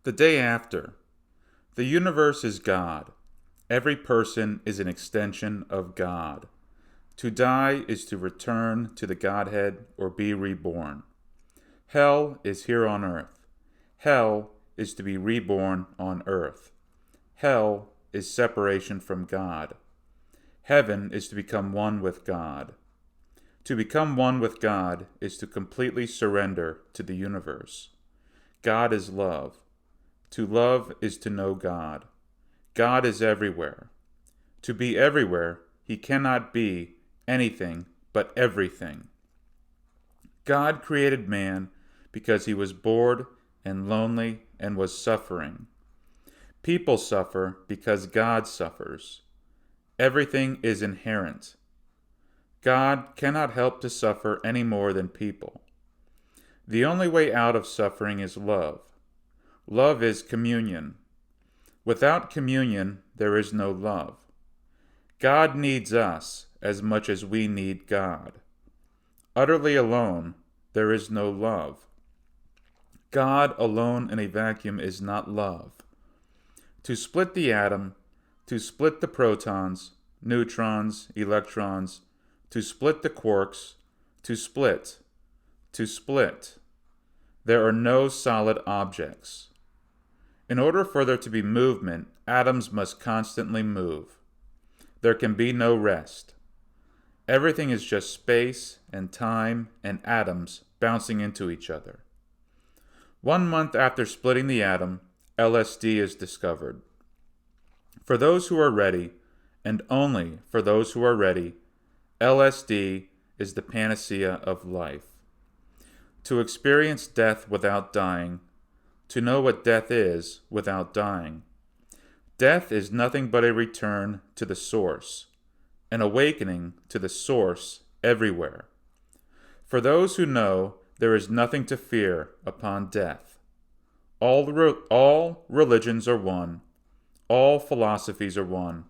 The day after. The universe is God. Every person is an extension of God. To die is to return to the Godhead or be reborn. Hell is here on earth. Hell is to be reborn on earth. Hell is separation from God. Heaven is to become one with God. To become one with God is to completely surrender to the universe. God is love. To love is to know God. God is everywhere. To be everywhere, he cannot be anything but everything. God created man because he was bored and lonely and was suffering. People suffer because God suffers. Everything is inherent. God cannot help to suffer any more than people. The only way out of suffering is love. Love is communion. Without communion, there is no love. God needs us as much as we need God. Utterly alone, there is no love. God alone in a vacuum is not love. To split the atom, to split the protons, neutrons, electrons, to split the quarks, to split. There are no solid objects. In order for there to be movement, atoms must constantly move. There can be no rest. Everything is just space and time and atoms bouncing into each other. 1 month after splitting the atom, LSD is discovered. For those who are ready, and only for those who are ready, LSD is the panacea of life. To experience death without dying, to know what death is without dying. Death is nothing but a return to the source, an awakening to the source everywhere. For those who know, there is nothing to fear upon death. All religions are one. All philosophies are one.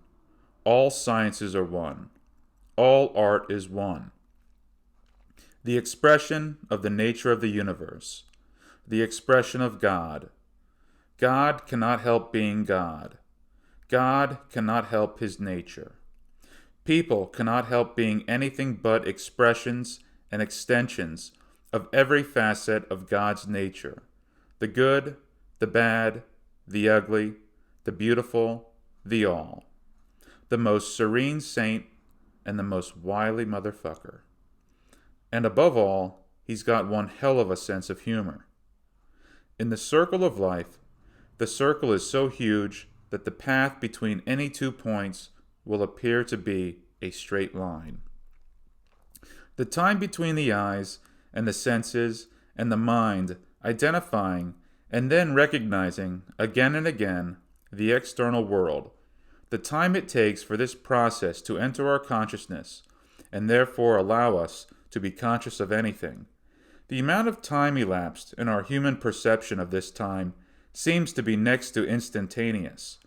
All sciences are one. All art is one. The expression of the nature of the universe. The expression of God. God cannot help being God. God cannot help his nature. People cannot help being anything but expressions and extensions of every facet of God's nature. The good, the bad, the ugly, the beautiful, the all. The most serene saint and the most wily motherfucker. And above all, he's got one hell of a sense of humor. In the circle of life, the circle is so huge that the path between any 2 points will appear to be a straight line. The time between the eyes and the senses and the mind identifying and then recognizing again and again the external world, the time it takes for this process to enter our consciousness and therefore allow us to be conscious of anything. The amount of time elapsed in our human perception of this time seems to be next to instantaneous.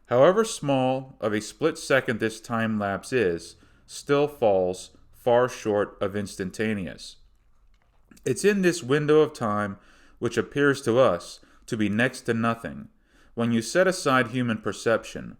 However small of a split second this time lapse is, still falls far short of instantaneous. It's in this window of time, which appears to us to be next to nothing, when you set aside human perception,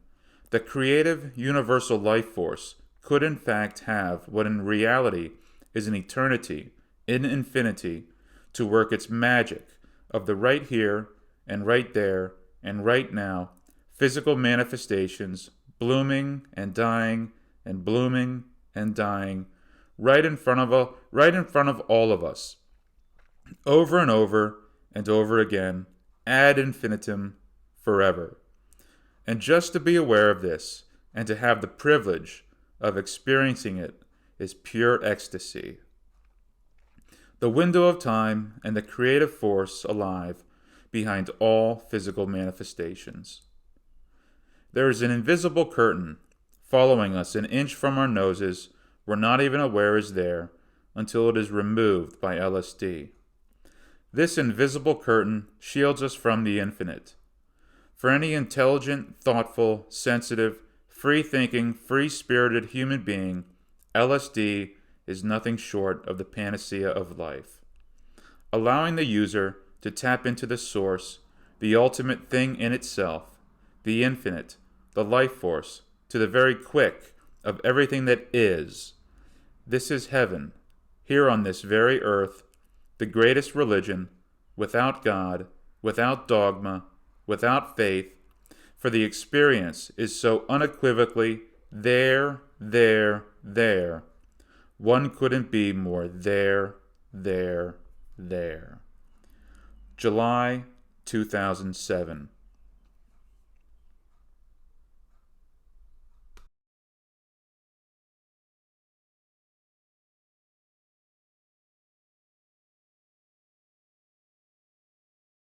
the creative universal life force could in fact have what in reality is an eternity, in infinity, to work its magic of the right here and right there and right now, physical manifestations, blooming and dying and blooming and dying, right in front of all of us, over and over and over again, ad infinitum, forever. And just to be aware of this and to have the privilege of experiencing it is pure ecstasy. The window of time and the creative force alive behind all physical manifestations. There is an invisible curtain following us an inch from our noses we're not even aware is there until it is removed by LSD. This invisible curtain shields us from the infinite. For any intelligent, thoughtful, sensitive, free-thinking, free-spirited human being, LSD is nothing short of the panacea of life, allowing the user to tap into the source, the ultimate thing in itself, the infinite, the life force, to the very quick of everything that is. This is heaven, here on this very earth, the greatest religion, without God, without dogma, without faith, for the experience is so unequivocally there, there, there. One couldn't be more there, there, there. July 2007.